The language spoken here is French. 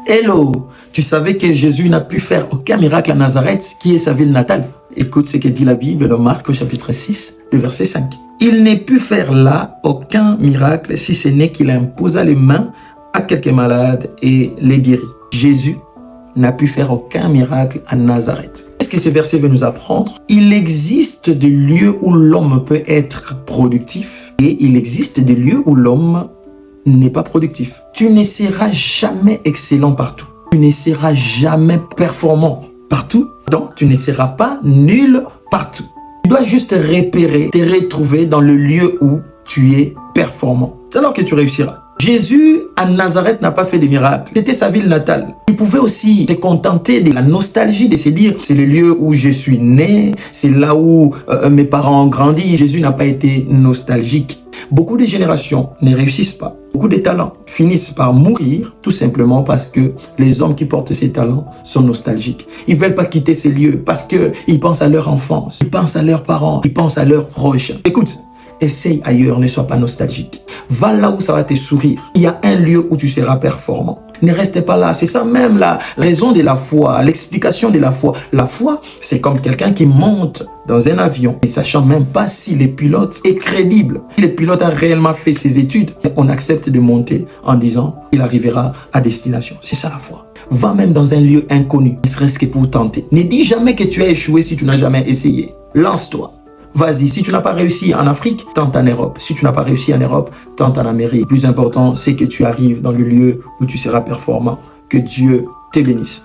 Hello, tu savais que Jésus n'a pu faire aucun miracle à Nazareth, qui est sa ville natale? Écoute ce que dit la Bible dans Marc au chapitre 6, le verset 5. Il n'est pu faire là aucun miracle si ce n'est qu'il imposa les mains à quelques malades et les guérit. Jésus n'a pu faire aucun miracle à Nazareth. Qu'est-ce que ce verset veut nous apprendre? Il existe des lieux où l'homme peut être productif et il existe des lieux où l'homme n'est pas productif. Tu ne seras jamais excellent partout. Tu ne seras jamais performant partout. Donc, tu ne seras pas nul partout. Tu dois juste repérer, te retrouver dans le lieu où tu es performant. C'est alors que tu réussiras. Jésus, à Nazareth, n'a pas fait de miracles. C'était sa ville natale. Tu pouvais aussi te contenter de la nostalgie, de se dire, c'est le lieu où je suis né, c'est là où mes parents ont grandi. Jésus n'a pas été nostalgique. Beaucoup de générations ne réussissent pas. Beaucoup de talents finissent par mourir tout simplement parce que les hommes qui portent ces talents sont nostalgiques. Ils ne veulent pas quitter ces lieux parce qu'ils pensent à leur enfance, ils pensent à leurs parents, ils pensent à leurs proches. Écoute, essaye ailleurs, ne sois pas nostalgique. Va là où ça va te sourire. Il y a un lieu où tu seras performant. Ne reste pas là. C'est ça même la raison de la foi, l'explication de la foi. La foi, c'est comme quelqu'un qui monte dans un avion et sachant même pas si le pilote est crédible. Si le pilote a réellement fait ses études, on accepte de monter en disant qu'il arrivera à destination. C'est ça la foi. Va même dans un lieu inconnu, ne serait-ce que pour tenter. Ne dis jamais que tu as échoué si tu n'as jamais essayé. Lance-toi. Vas-y, si tu n'as pas réussi en Afrique, tente en Europe. Si tu n'as pas réussi en Europe, tente en Amérique. Le plus important, c'est que tu arrives dans le lieu où tu seras performant. Que Dieu te bénisse.